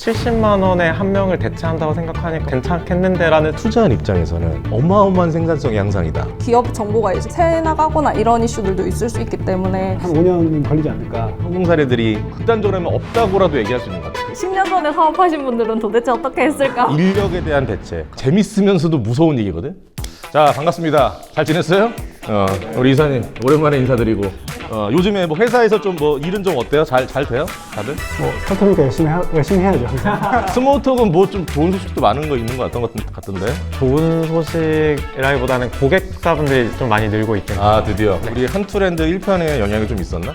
70만 원에 한 명을 대체한다고 생각하니까 괜찮겠는데라는 투자한 입장에서는 어마어마한 생산성의 향상이다. 기업 정보가 이제 새 나가거나 이런 이슈들도 있을 수 있기 때문에 한 5년 걸리지 않을까. 성공 사례들이 극단적으로 하면 없다고라도 얘기할 수 있는 것 같아요. 10년 전에 사업하신 분들은 도대체 어떻게 했을까? 인력에 대한 대책. 재밌으면서도 무서운 얘기거든. 자, 반갑습니다. 잘 지냈어요? 우리 이사님 오랜만에 인사드리고 요즘에 뭐 회사에서 좀 뭐 일은 좀 어때요? 잘 돼요? 다들? 뭐 스타트업이니까 열심히 해야죠. 항상. 스모어톡은 뭐 좀 좋은 소식도 많은 거 있는 것 같던데. 좋은 소식이라기보다는 고객사분들이 좀 많이 늘고 있대요. 아, 드디어 우리 한투랜드 1편에 영향이 좀 있었나?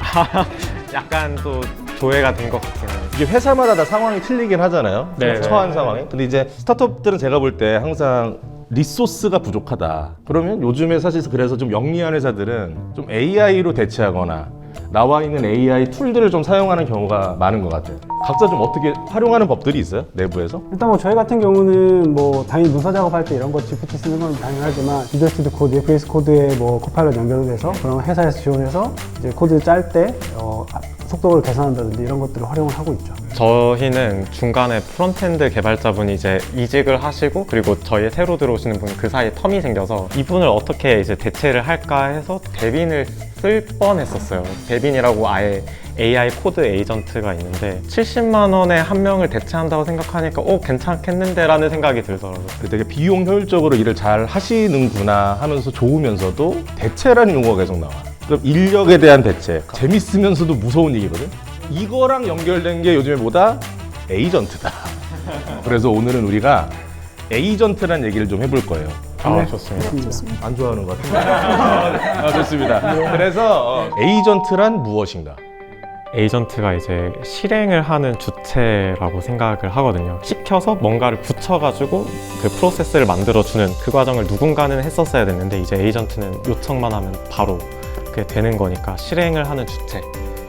약간 또 조회가 된 것 같긴 해요. 이게 회사마다 다 상황이 틀리긴 하잖아요. 네, 처한 네. 상황이. 근데 이제 스타트업들은 제가 볼 때 항상 리소스가 부족하다. 그러면 요즘에 사실 그래서 좀 영리한 회사들은 좀 AI로 대체하거나 나와 있는 AI 툴들을 좀 사용하는 경우가 많은 것 같아요. 각자 좀 어떻게 활용하는 법들이 있어요? 내부에서? 일단 뭐 저희 같은 경우는 뭐 당연히 문서 작업할 때 이런 거 GPT 쓰는 건 당연하지만 비주얼 스튜디오 코드, FX 코드에 뭐 코파일럿 연결돼서 그런 회사에서 지원해서 이제 코드 짤 때 속도를 개선한다든지 이런 것들을 활용을 하고 있죠. 저희는 중간에 프론트엔드 개발자분이 이제 이직을 하시고 그리고 저희 새로 들어오시는 분 그 사이에 텀이 생겨서 이분을 어떻게 이제 대체를 할까 해서 데빈을 쓸 뻔했었어요. 데빈이라고 아예 AI 코드 에이전트가 있는데 70만 원에 한 명을 대체한다고 생각하니까 괜찮겠는데라는 생각이 들더라고요. 되게 비용 효율적으로 일을 잘 하시는구나 하면서 좋으면서도 대체라는 용어가 계속 나와. 그럼 인력에 대한 대체. 재밌으면서도 무서운 얘기거든. 이거랑 연결된 게 요즘에 뭐다? 에이전트다. 그래서 오늘은 우리가 에이전트란 얘기를 좀 해볼 거예요. 좋습니다. 안 좋아하는 것 같아요. 좋습니다. 그래서 에이전트란 무엇인가? 에이전트가 이제 실행을 하는 주체라고 생각을 하거든요. 시켜서 뭔가를 붙여가지고 그 프로세스를 만들어주는 그 과정을 누군가는 했었어야 됐는데 이제 에이전트는 요청만 하면 바로 그게 되는 거니까 실행을 하는 주체.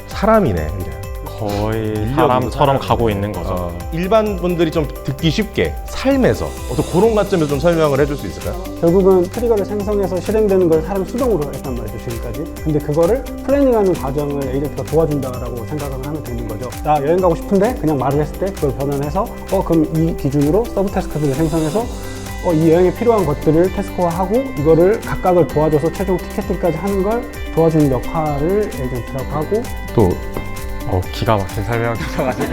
사람이네. 그냥. 거의 인력이고 사람처럼 사람이고. 가고 있는 거죠. 일반 분들이 좀 듣기 쉽게 삶에서 어떤 그런 관점에서 좀 설명을 해줄 수 있을까요? 결국은 트리거를 생성해서 실행되는 걸 사람 수동으로 했단 말이죠, 지금까지. 근데 그거를 플래닝하는 과정을 에이전트가 도와준다라고 생각을 하면 되는 거죠. 나 여행 가고 싶은데 그냥 말을 했을 때 그걸 변환해서 그럼 이 기준으로 서브 태스크들을 생성해서 이 여행에 필요한 것들을 태스크화하고 이거를 각각을 도와줘서 최종 티켓팅까지 하는 걸 도와주는 역할을 에이전트라고 하고 또 기가 막힌 설명 주셔가지고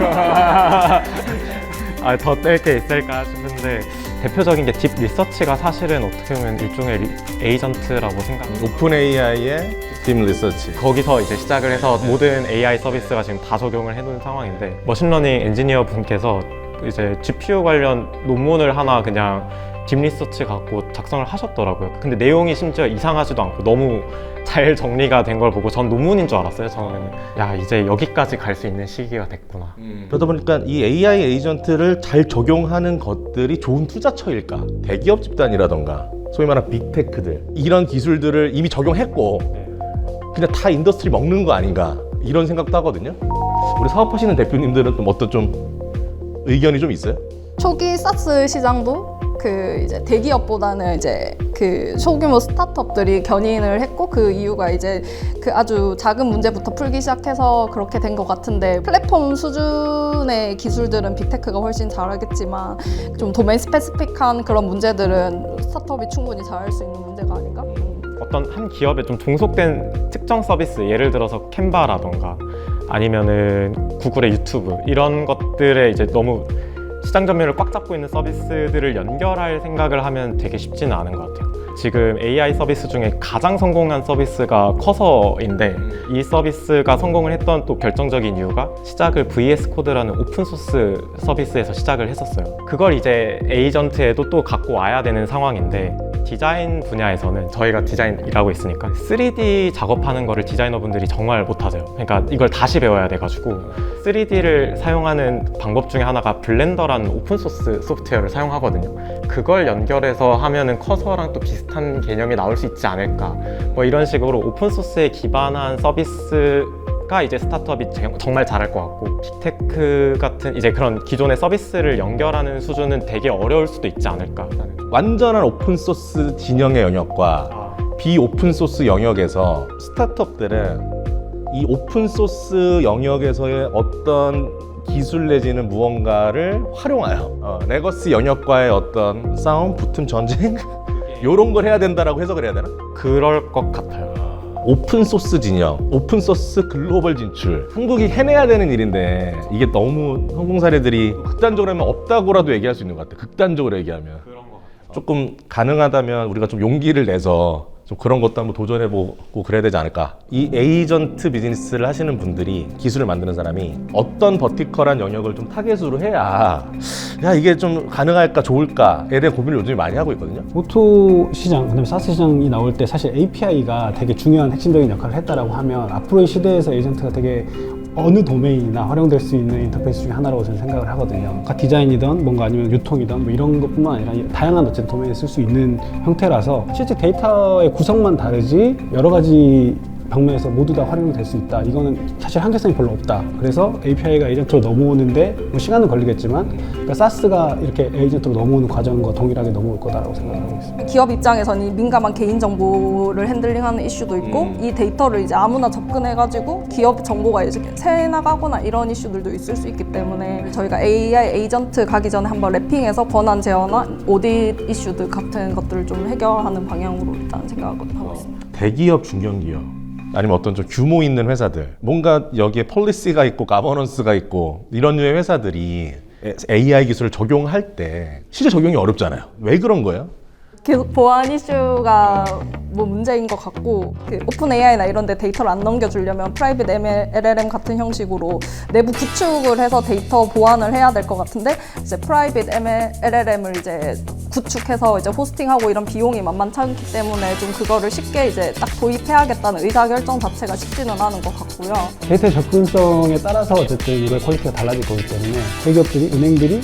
더 뗄 게 있을까 싶은데 대표적인 게 딥 리서치가 사실은 어떻게 보면 일종의 에이전트라고 생각합니다. 오픈 AI의 딥 리서치. 거기서 이제 시작을 해서 모든 AI 서비스가 지금 다 적용을 해놓은 상황인데 머신러닝 엔지니어 분께서 이제 GPU 관련 논문을 하나 그냥 딥 리서치 갖고 작성을 하셨더라고요. 근데 내용이 심지어 이상하지도 않고 너무 잘 정리가 된 걸 보고 전 논문인 줄 알았어요. 처음에는 야 이제 여기까지 갈 수 있는 시기가 됐구나. 그러다 보니까 이 AI 에이전트를 잘 적용하는 것들이 좋은 투자처일까? 대기업 집단이라던가 소위 말하는 빅테크들 이런 기술들을 이미 적용했고 그냥 다 인더스트리 먹는 거 아닌가 이런 생각도 하거든요. 우리 사업하시는 대표님들은 좀 어떤 좀 의견이 좀 있어요? 초기 사스 시장도 그 이제 대기업보다는 이제 그 소규모 스타트업들이 견인을 했고 그 이유가 이제 그 아주 작은 문제부터 풀기 시작해서 그렇게 된 것 같은데 플랫폼 수준의 기술들은 빅테크가 훨씬 잘하겠지만 좀 도메인 스페시픽한 그런 문제들은 스타트업이 충분히 잘할 수 있는 문제가 아닌가? 어떤 한 기업에 좀 종속된 특정 서비스, 예를 들어서 캔바라던가 아니면은 구글의 유튜브 이런 것들에 이제 너무 시장 점유율을 꽉 잡고 있는 서비스들을 연결할 생각을 하면 되게 쉽지는 않은 것 같아요. 지금 AI 서비스 중에 가장 성공한 서비스가 커서인데 이 서비스가 성공을 했던 또 결정적인 이유가 시작을 VS 코드라는 오픈소스 서비스에서 시작을 했었어요. 그걸 이제 에이전트에도 또 갖고 와야 되는 상황인데 디자인 분야에서는 저희가 디자인 일하고 있으니까 3D 작업하는 거를 디자이너분들이 정말 못하세요. 그러니까 이걸 다시 배워야 돼가지고 3D를 사용하는 방법 중에 하나가 블렌더라는 오픈소스 소프트웨어를 사용하거든요. 그걸 연결해서 하면은 커서랑 또 비슷한 개념이 나올 수 있지 않을까 뭐 이런 식으로 오픈소스에 기반한 서비스가 이제 스타트업이 정말 잘할 것 같고 빅테크 같은 이제 그런 기존의 서비스를 연결하는 수준은 되게 어려울 수도 있지 않을까. 완전한 오픈소스 진영의 영역과 비오픈소스 영역에서 스타트업들은 이 오픈소스 영역에서의 어떤 기술 내지는 무언가를 활용하여 레거시 영역과의 어떤 싸움, 붙음, 전쟁 요런 걸 해야 된다라고 해석을 해야 되나? 그럴 것 같아요. 오픈소스 진영, 오픈소스 글로벌 진출. 한국이 해내야 되는 일인데 이게 너무 성공 사례들이 극단적으로 하면 없다고라도 얘기할 수 있는 것 같아. 극단적으로 얘기하면. 조금 가능하다면 우리가 좀 용기를 내서 좀 그런 것도 한번 도전해보고 그래야 되지 않을까. 이 에이전트 비즈니스를 하시는 분들이, 기술을 만드는 사람이 어떤 버티컬한 영역을 좀 타겟으로 해야 야 이게 좀 가능할까 좋을까에 대한 고민을 요즘 많이 하고 있거든요. 오토 시장, 그다음에 사스 시장이 나올 때 사실 API가 되게 중요한 핵심적인 역할을 했다라고 하면 앞으로의 시대에서 에이전트가 되게 어느 도메인이나 활용될 수 있는 인터페이스 중에 하나라고 저는 생각을 하거든요. 그러니까 디자인이든 뭔가 아니면 유통이든 뭐 이런 것뿐만 아니라 다양한 어쨌든 도메인에 쓸 수 있는 형태라서 실제 데이터의 구성만 다르지 여러 가지 방면에서 모두 다 활용이 될 수 있다. 이거는 사실 한계성이 별로 없다. 그래서 API가 에이전트로 넘어오는데 뭐 시간은 걸리겠지만 그러니까 사스가 이렇게 에이전트로 넘어오는 과정과 동일하게 넘어올 거다라고 생각하고 있습니다. 기업 입장에서는 이 민감한 개인정보를 핸들링하는 이슈도 있고 이 데이터를 이제 아무나 접근해가지고 기업 정보가 이제 새나가거나 이런 이슈들도 있을 수 있기 때문에 저희가 AI 에이전트 가기 전에 한번 랩핑해서 권한 제어나 오딧 이슈들 같은 것들을 좀 해결하는 방향으로 일단 생각을 하고 있습니다. 대기업, 중견기업 아니면 어떤 좀 규모 있는 회사들, 뭔가 여기에 폴리시가 있고 가버넌스가 있고 이런 류의 회사들이 AI 기술을 적용할 때 실제 적용이 어렵잖아요. 왜 그런 거예요? 계속 보안 이슈가 뭐 문제인 것 같고 그 오픈 AI나 이런 데 데이터를 안 넘겨주려면 프라이빗 LLM 같은 형식으로 내부 구축을 해서 데이터 보안을 해야 될 것 같은데 이제 프라이빗 LLM을 이제 구축해서 이제 호스팅하고 이런 비용이 만만치 않기 때문에 좀 그거를 쉽게 이제 딱 도입해야겠다는 의사결정 자체가 쉽지는 않은 것 같고요. 데이터 접근성에 따라서 어쨌든 이거의 퀄리티가 달라질 거기 때문에 대기업들이, 은행들이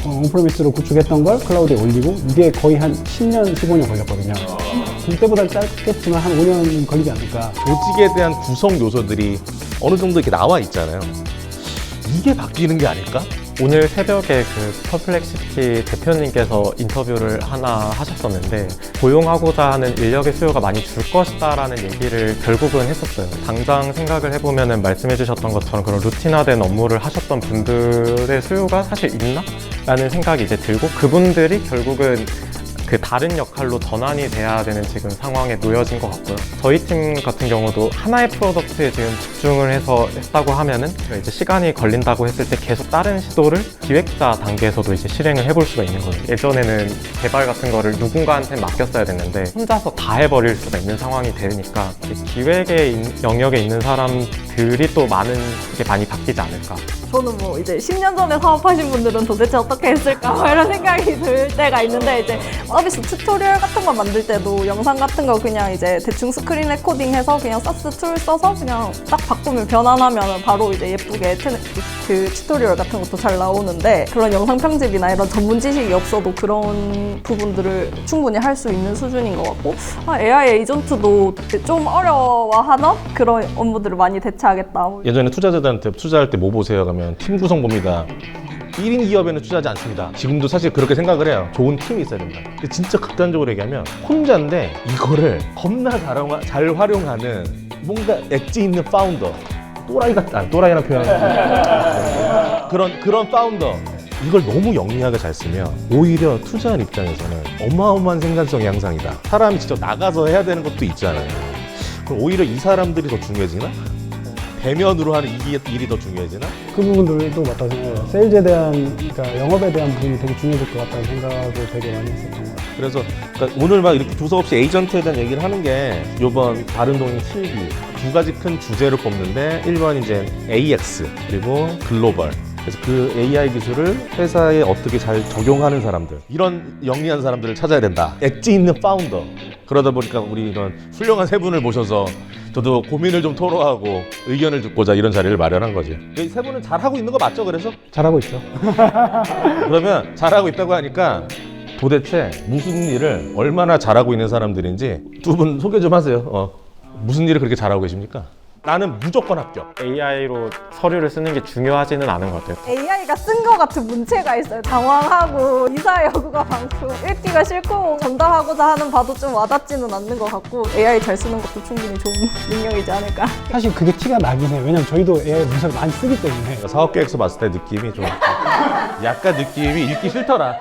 온프레미스로 구축했던 걸 클라우드에 올리고 이게 거의 한 10년, 15년 걸렸거든요. 그때보다 짧겠지만 한 5년 걸리지 않을까. 조직에 대한 구성 요소들이 어느 정도 이렇게 나와 있잖아요. 이게 바뀌는 게 아닐까? 오늘 새벽에 그 퍼플렉시티 대표님께서 인터뷰를 하나 하셨었는데 고용하고자 하는 인력의 수요가 많이 줄 것이다라는 얘기를 결국은 했었어요. 당장 생각을 해보면은 말씀해 주셨던 것처럼 그런 루틴화된 업무를 하셨던 분들의 수요가 사실 있나? 라는 생각이 이제 들고 그분들이 결국은 그 다른 역할로 전환이 돼야 되는 지금 상황에 놓여진 것 같고요. 저희 팀 같은 경우도 하나의 프로덕트에 지금 집중을 해서 했다고 하면은 이제 시간이 걸린다고 했을 때 계속 다른 시도를 기획자 단계에서도 이제 실행을 해볼 수가 있는 거예요. 예전에는 개발 같은 거를 누군가한테 맡겼어야 됐는데 혼자서 다 해버릴 수가 있는 상황이 되니까 기획의 영역에 있는 사람들이 또 게 많이 바뀌지 않을까. 저는 뭐 이제 10년 전에 사업하신 분들은 도대체 어떻게 했을까 뭐 이런 생각이 들 때가 있는데 이제 서비스 튜토리얼 같은 거 만들 때도 영상 같은 거 그냥 이제 대충 스크린 레코딩 해서 그냥 사스 툴 써서 그냥 딱 바꾸면 변환하면 바로 이제 예쁘게 그 튜토리얼 같은 것도 잘 나오는데 그런 영상 편집이나 이런 전문 지식이 없어도 그런 부분들을 충분히 할 수 있는 수준인 것 같고 AI 에이전트도 좀 어려워하는 그런 업무들을 많이 대체하겠다. 예전에 투자자들한테 투자할 때 뭐 보세요? 가면 팀 구성 봅니다. 1인 기업에는 투자하지 않습니다. 지금도 사실 그렇게 생각을 해요. 좋은 팀이 있어야 된다. 근데 진짜 극단적으로 얘기하면 혼자인데 이거를 겁나 잘 활용하는 뭔가 엣지 있는 파운더. 또라이 같다. 또라이라는 표현. 그런 파운더. 이걸 너무 영리하게 잘 쓰면 오히려 투자한 입장에서는 어마어마한 생산성이 향상이다. 사람이 직접 나가서 해야 되는 것도 있잖아요. 그럼 오히려 이 사람들이 더 중요해지나? 대면으로 하는 일이 더 중요해지나? 그 부분들도 맞다고 생각해요. 세일즈에 대한, 그러니까 영업에 대한 부분이 되게 중요해질 것 같다는 생각을 되게 많이 했었던 것 같아요. 그래서 그러니까 오늘 막 이렇게 두서없이 에이전트에 대한 얘기를 하는 게 이번 바른동인 7기 두 가지 큰 주제를 뽑는데 1번 이제 AX 그리고 글로벌. 그래서 그 AI 기술을 회사에 어떻게 잘 적용하는 사람들 이런 영리한 사람들을 찾아야 된다. 엣지 있는 파운더. 그러다 보니까 우리 이런 훌륭한 세 분을 모셔서 저도 고민을 좀 토로하고 의견을 듣고자 이런 자리를 마련한 거지. 이 세 분은 잘하고 있는 거 맞죠? 그래서? 잘하고 있죠. 그러면 잘하고 있다고 하니까 도대체 무슨 일을 얼마나 잘하고 있는 사람들인지 두 분 소개 좀 하세요. 무슨 일을 그렇게 잘하고 계십니까? 나는 무조건 합격. AI로 서류를 쓰는 게 중요하지는 않은 것 같아요. AI가 쓴 거 같은 문체가 있어요. 당황하고 이사의 여구가 많고 읽기가 싫고 전달하고자 하는 바도 좀 와닿지는 않는 것 같고 AI 잘 쓰는 것도 충분히 좋은 능력이지 않을까. 사실 그게 티가 나긴 해요. 왜냐면 저희도 AI 문서를 많이 쓰기 때문에. 사업계획서 봤을 때 느낌이 좀 약간 느낌이 읽기 싫더라.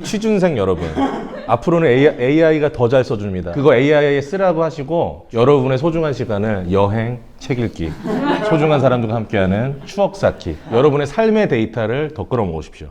취준생 여러분, 앞으로는 AI가 더 잘 써줍니다. 그거 AI에 쓰라고 하시고 여러분의 소중한 시간을 여행, 책 읽기, 소중한 사람들과 함께하는 추억 쌓기, 여러분의 삶의 데이터를 더 끌어모으십시오.